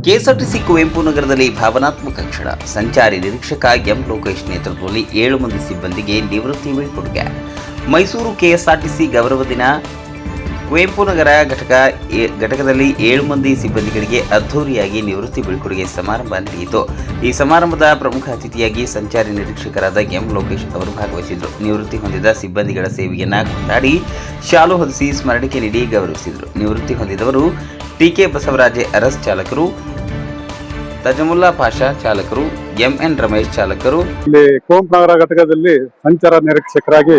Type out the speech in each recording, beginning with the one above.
KSRTC Kuvempu ನಗರದಲ್ಲಿ ಭಾವನಾತ್ಮಕ ಕ್ಷಣ. ಸಂಚಾರಿ ನಿರೀಕ್ಷಕ ಎಂ ಲೋಕೇಶ್ ನೇತೃತ್ವದಲ್ಲಿ 7 ಮಂದಿ ಸಿಬ್ಬಂದಿಗೆ ನಿವೃತ್ತಿ ಬೀಳ್ಕೊಡುಗೆ. ಮೈಸೂರು ಕೆಎಸ್ಆರ್ಟಿಸಿ ಗೌರವ ದಿನ. ಕುವೆಂಪು ನಗರ ಘಟಕದಲ್ಲಿ 7 ಮಂದಿ ಸಿಬ್ಬಂದಿಗಳಿಗೆ ಅದ್ಧೂರಿಯಾಗಿ ನಿವೃತ್ತಿ ಬೀಳ್ಕೊಡುಗೆ ಸಮಾರಂಭ ನಡೆಯಿತು. ಈ ಸಮಾರಂಭದ ಪ್ರಮುಖ ಅತಿಥಿಯಾಗಿ ಸಂಚಾರಿ ನಿರೀಕ್ಷಕರಾದ ಎಂ ಲೋಕೇಶ್ ಅವರು ಭಾಗವಹಿಸಿದರು. ನಿವೃತ್ತಿ ಹೊಂದಿದ ಸಿಬ್ಬಂದಿಗಳ ಸೇವೆಯನ್ನು ಕೊಂಡಾಡಿ ಶಾಲು ಹೊದಿಸಿ ಸ್ಮರಣಿಕೆ ನೀಡಿ ಗೌರವಿಸಿದರು. ನಿವೃತ್ತಿ ಹೊಂದಿದವರು ಟಿಕೆ ಬಸವರಾಜೆ ಅರಸ್ ಚಾಲಕರು, ತಜಮುಲ್ಲಾ ಪಾಷಾ ಚಾಲಕರು, ಎಂಎನ್ ರಮೇಶ್ ಚಾಲಕರು. ಇಲ್ಲಿ ಕುವೆಂಪು ನಗರ ಘಟಕದಲ್ಲಿ ಸಂಚಾರ ನಿರೀಕ್ಷಕರಾಗಿ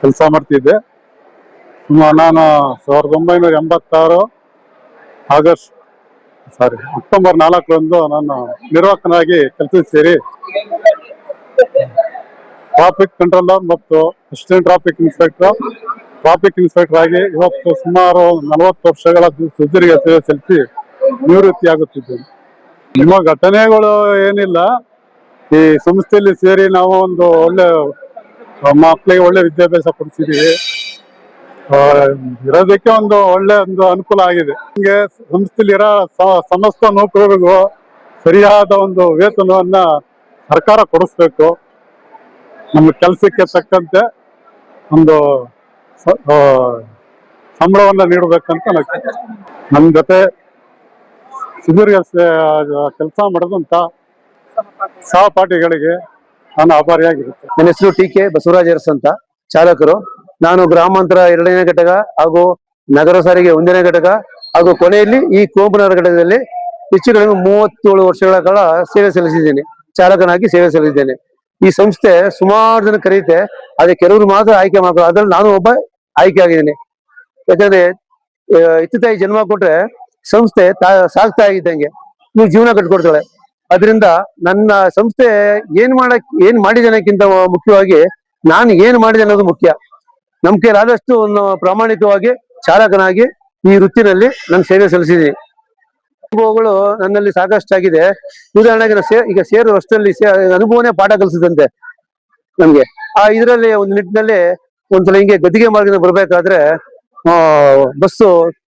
ಕೆಲಸ ಮಾಡ್ತಿದ್ದೆ. ನಾನು 1986 ಅಕ್ಟೋಬರ್ 4ರಂದು ನಾನು ನಿರ್ವಾಹಕನಾಗಿ ಕೆಲಸಕ್ಕೆ ಸೇರಿ ಟ್ರಾಫಿಕ್ ಕಂಟ್ರೋಲರ್ ಮತ್ತು ಅಸಿಸ್ಟೆಂಟ್ ಟ್ರಾಫಿಕ್ ಇನ್ಸ್ಪೆಕ್ಟರ್ ಆಗಿ ಇವತ್ತು ಸುಮಾರು 40 ವರ್ಷಗಳ ಸುದೀರ್ಘ ಸೇವೆ ಸಲ್ಲಿಸಿ ನಿವೃತ್ತಿಯಾಗುತ್ತಿದ್ದೇನೆ. ನಿಮ್ಮ ಘಟನೆಗಳು ಏನಿಲ್ಲ, ಈ ಸಂಸ್ಥೆಯಲ್ಲಿ ಸೇರಿ ನಾವು ಒಂದು ಒಳ್ಳೆ ಮಕ್ಕಳಿಗೆ ಒಳ್ಳೆ ವಿದ್ಯಾಭ್ಯಾಸ ಕೊಡಿಸಿದೀವಿ. ಇರೋದಕ್ಕೆ ಒಂದು ಅನುಕೂಲ ಆಗಿದೆ. ಹಿಂಗೆ ಸಂಸ್ಥೆಯಲ್ಲಿ ಇರೋ ಸಮಸ್ತ ನೌಕರರಿಗೂ ಸರಿಯಾದ ಒಂದು ವೇತನವನ್ನ ಸರ್ಕಾರ ಕೊಡಿಸ್ಬೇಕು. ನಮ್ಮ ಕೆಲಸಕ್ಕೆ ತಕ್ಕಂತೆ ಒಂದು ಸಂಬಳವನ್ನ ನೀಡಬೇಕಂತ ನನ್ನ ಜೊತೆ ಸುದೀರ್ಘ ಕೆಲಸ ಮಾಡಿದಂತ ಸಹಪಾಠಿಗಳಿಗೆ ನಾನು ಆಭಾರಿಯಾಗಿರುತ್ತೆ. ನನ್ನ ಹೆಸರು ಟಿಕೆ ಬಸವರಾಜ್ ಅರಸ್ ಅಂತ, ಚಾಲಕರು. ನಾನು ಗ್ರಾಮಾಂತರ 2ನೇ ಘಟಕ ಹಾಗೂ ನಗರ ಸಾರಿಗೆ 1ನೇ ಘಟಕ ಹಾಗೂ ಕೊನೆಯಲ್ಲಿ ಈ ಕುವೆಂಪು ನಗರ ಘಟಕದಲ್ಲಿ ಹೆಚ್ಚು ಕಡಿಮೆ 37 ವರ್ಷಗಳ ಕಾಲ ಸೇವೆ ಸಲ್ಲಿಸಿದ್ದೇನೆ. ಚಾಲಕನಾಗಿ ಸೇವೆ ಸಲ್ಲಿಸಿದ್ದೇನೆ. ಈ ಸಂಸ್ಥೆ ಸುಮಾರು ಜನ ಕರೆಯುತ್ತೆ, ಅದೇ ಕೆಲವರು ಮಾತ್ರ ಆಯ್ಕೆ ಮಾಡ್ತಾರೆ. ಅದ್ರಲ್ಲಿ ನಾನು ಒಬ್ಬ ಆಯ್ಕೆ ಆಗಿದ್ದೇನೆ. ಯಾಕಂದ್ರೆ ಇತ್ತು ತಾಯಿ ಜನ್ಮ ಕೊಟ್ರೆ ಸಂಸ್ಥೆ ಸಾಕ್ತಾ ಆಗಿದ್ದಂಗೆ ನೀವು ಜೀವನ ಕಟ್ಕೊಡ್ತಾಳೆ. ಅದರಿಂದ ನನ್ನ ಸಂಸ್ಥೆ ಏನ್ ಮಾಡಿದೆ ಅನ್ನೋಕ್ಕಿಂತ ಮುಖ್ಯವಾಗಿ ನಾನು ಏನ್ ಮಾಡಿದೆ ಅನ್ನೋದು ಮುಖ್ಯ. ನಮ್ ಕೈಲಾದಷ್ಟು ಪ್ರಾಮಾಣಿಕವಾಗಿ ಚಾಲಕನಾಗಿ ಈ ವೃತ್ತಿನಲ್ಲಿ ನಾನು ಸೇವೆ ಸಲ್ಲಿಸಿದ್ದೀನಿ. ಅನುಭವಗಳು ನನ್ನಲ್ಲಿ ಸಾಕಷ್ಟಾಗಿದೆ. ಉದಾಹರಣೆಗೆ ಈಗ ಸೇರುವ ವರ್ಷದಲ್ಲಿ ಅನುಭವನೇ ಪಾಠ ಕಲಿಸಿದಂತೆ ನಮ್ಗೆ. ಇದರಲ್ಲಿ ಒಂದು ನಿಟ್ಟಿನಲ್ಲಿ ಒಂದ್ಸಲ ಹಿಂಗೆ ಗದ್ದಿಗೆ ಮಾರ್ಗದಿಂದ ಬರ್ಬೇಕಾದ್ರೆ ಬಸ್ಸು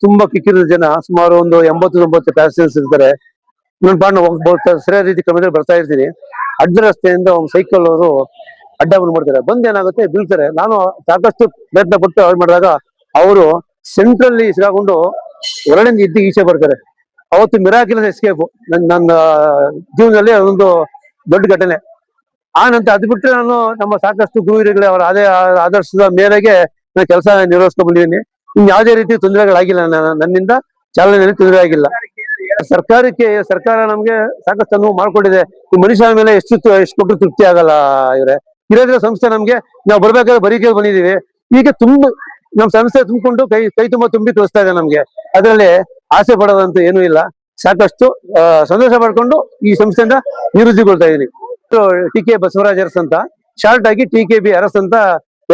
ತುಂಬಾ ಕಿಕ್ಕಿರಿದ ಜನ, ಸುಮಾರು ಒಂದು 80-90 ಪ್ಯಾಸೆಂಜರ್ಸ್ ಇರ್ತಾರೆ. ನನ್ನ ಪಾಠ ಸರಿಯಾದ ರೀತಿ ಕ್ರಮದಲ್ಲಿ ಬರ್ತಾ ಇರ್ತೀನಿ. ಅಡ್ಡ ರಸ್ತೆಯಿಂದ ಒಂದು ಸೈಕಲ್ ಅವರು ಅಡ್ಡ ಮಾಡ್ತಾರೆ. ಬಂದ್ ಏನಾಗುತ್ತೆ, ಬೀಳ್ತಾರೆ. ನಾನು ಸಾಕಷ್ಟು ಪ್ರಯತ್ನ ಪಟ್ಟು ಅವ್ರು ಮಾಡಿದಾಗ ಅವರು ಸೆಂಟ್ರಲ್ಲಿ ಸಿಗಾಕೊಂಡು ಹೊರಳಿಂದ ಈಚೆ ಬರ್ತಾರೆ. ಅವತ್ತು ಮಿರಾಕಿಲ್ ಎಸ್ಕೇಪ್ ನನ್ನ ಜೀವನದಲ್ಲಿ ಒಂದು ದೊಡ್ಡ ಘಟನೆ. ಆ ನಂತರ ಅದು ಬಿಟ್ಟರೆ ನಾನು ನಮ್ಮ ಸಾಕಷ್ಟು ಗುರುಗಳಿಗೆ ಅವರ ಅದೇ ಆದರ್ಶದ ಮೇರೆಗೆ ನಾನು ಕೆಲಸ ನಿರ್ವಹಿಸ್ಕೊಂಡು ಬಂದಿದ್ದೀನಿ. ಯಾವುದೇ ರೀತಿ ತೊಂದರೆಗಳಾಗಿಲ್ಲ. ನನ್ನಿಂದ ಚಾಲನೆಯಲ್ಲಿ ತೊಂದರೆ ಆಗಿಲ್ಲ. ಸರ್ಕಾರ ನಮ್ಗೆ ಸಾಕಷ್ಟು ಅನುವು ಮಾಡ್ಕೊಂಡಿದೆ. ಈ ಮನುಷ್ಯನ ಮೇಲೆ ಎಷ್ಟು ಕೊಟ್ಟರು ತೃಪ್ತಿ ಆಗಲ್ಲ. ಇರೋದ್ರ ಸಂಸ್ಥೆ ನಮ್ಗೆ ನಾವು ಬರ್ಬೇಕಾದ್ರೆ ಬರೀಕೆ ಬಂದಿದೀವಿ. ಈಗ ನಮ್ ಸಂಸ್ಥೆ ತುಂಬಿಕೊಂಡು ಕೈ ತುಂಬಾ ತುಂಬಿ ತೋರಿಸ್ತಾ ಇದೆ ನಮ್ಗೆ. ಅದರಲ್ಲಿ ಆಸೆ ಪಡೋದಂತೂ ಏನೂ ಇಲ್ಲ. ಸಾಕಷ್ಟು ಸಂತೋಷ ಪಡ್ಕೊಂಡು ಈ ಸಂಸ್ಥೆಯಿಂದ ನಿವೃತ್ತಿಗೊಳ್ತಾ ಇದೀನಿ. ಟಿಕೆ ಬಸವರಾಜ್ ಅರಸ್ ಅಂತ, ಶಾರ್ಟ್ ಆಗಿ TKB ಅರಸ್ ಅಂತ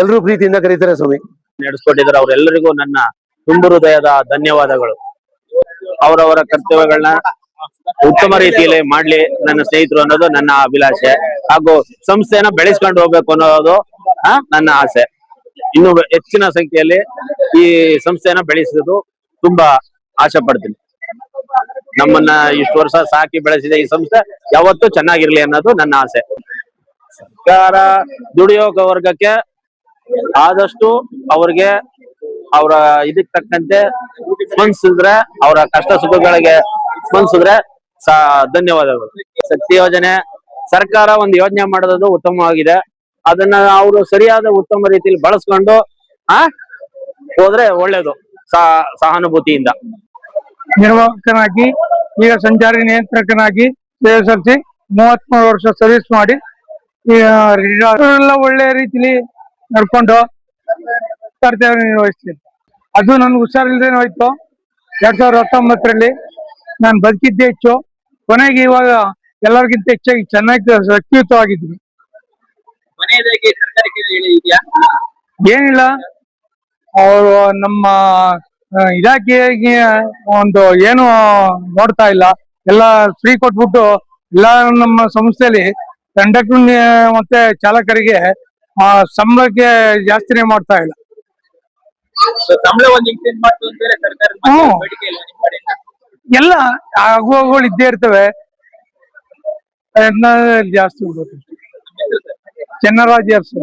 ಎಲ್ಲರೂ ಪ್ರೀತಿಯಿಂದ ಕರೀತಾರೆ. ಸ್ವಾಮಿ ನಡೆಸ್ಕೊಟ್ಟಿದ್ದಾರೆ. ಅವರೆಲ್ಲರಿಗೂ ನನ್ನ ತುಂಬು ಹೃದಯದ ಧನ್ಯವಾದಗಳು. ಅವರವರ ಕರ್ತವ್ಯಗಳನ್ನ ಉತ್ತಮ ರೀತಿಯಲ್ಲಿ ಮಾಡ್ಲಿ ನನ್ನ ಸ್ನೇಹಿತರು ಅನ್ನೋದು ನನ್ನ ಅಭಿಲಾಷೆ. ಹಾಗೂ ಸಂಸ್ಥೆನ ಬೆಳೆಸ್ಕೊಂಡು ಹೋಗ್ಬೇಕು ಅನ್ನೋದು ನನ್ನ ಆಸೆ. ಇನ್ನು ಹೆಚ್ಚಿನ ಸಂಖ್ಯೆಯಲ್ಲಿ ಈ ಸಂಸ್ಥೆನ ಬೆಳೆಸೋದು ತುಂಬಾ ಆಸೆ ಪಡ್ತೀನಿ. ನಮ್ಮನ್ನ ಇಷ್ಟು ವರ್ಷ ಸಾಕಿ ಬೆಳೆಸಿದ ಈ ಸಂಸ್ಥೆ ಯಾವತ್ತೂ ಚೆನ್ನಾಗಿರ್ಲಿ ಅನ್ನೋದು ನನ್ನ ಆಸೆ. ಸರ್ಕಾರ ದುಡಿಯೋ ವರ್ಗಕ್ಕೆ ಆದಷ್ಟು ಅವ್ರಿಗೆ ಅವರ ಇದಕ್ ತಕ್ಕಂತೆ ಸ್ಪಂದಿಸಿದ್ರೆ, ಅವರ ಕಷ್ಟ ಸುಖಗಳಿಗೆ ಸ್ಪಂದಿಸಿದ್ರೆ ಧನ್ಯವಾದಗಳು. ಶಕ್ತಿ ಯೋಜನೆ ಸರ್ಕಾರ ಒಂದು ಯೋಜನೆ ಮಾಡೋದು ಉತ್ತಮವಾಗಿದೆ. ಅದನ್ನ ಅವರು ಸರಿಯಾದ ಉತ್ತಮ ರೀತಿಯಲ್ಲಿ ಬಳಸ್ಕೊಂಡು ಹೋದ್ರೆ ಒಳ್ಳೇದು. ಸಹಾನುಭೂತಿಯಿಂದ ನಿರ್ವಾಹಕನಾಗಿ, ಈಗ ಸಂಚಾರಿ ನಿಯಂತ್ರಕನಾಗಿ ಸೇವೆ ಸಲ್ಲಿಸಿ 33 ವರ್ಷ ಸರ್ವಿಸ್ ಮಾಡಿ ಎಲ್ಲ ಒಳ್ಳೆ ರೀತಿಲಿ ನಡ್ಕೊಂಡು ಕರ್ತವ್ಯ ನಿರ್ವಹಿಸ್ತೀನಿ. ಅದು ನನ್ಗೆ ಹುಷಾರಿಲ್ದೇನೆ ಹೋಯ್ತು. 2019ರಲ್ಲಿ ನಾನು ಬದುಕಿದ್ದೆ ಹೆಚ್ಚು. ಕೊನೆಗೆ ಇವಾಗ ಎಲ್ಲರಿಗಿಂತ ಹೆಚ್ಚಾಗಿ ಚೆನ್ನಾಗಿ ಶಕ್ತಿಯುತವಾಗಿದ್ದೀನಿ. ಏನಿಲ್ಲ, ಅವರು ನಮ್ಮ ಇಲಾಖೆಗೆ ಒಂದು ಏನು ನೋಡ್ತಾ ಇಲ್ಲ. ಎಲ್ಲ ಫ್ರೀ ಕೊಟ್ಬಿಟ್ಟು ಎಲ್ಲ ನಮ್ಮ ಸಂಸ್ಥೆಯಲ್ಲಿ ಕಂಡಕ್ಟರ್ ಮತ್ತೆ ಚಾಲಕರಿಗೆ ಸಂಬಳಕ್ಕೆ ಜಾಸ್ತಿನೇ ಮಾಡ್ತಾ ಇಲ್ಲ. ಎಲ್ಲ ಆಗುವಗಳು ಇದ್ದೇ ಇರ್ತವೆ. ಜಾಸ್ತಿ ಚೆನ್ನರಾಜ್ ಅರಸು.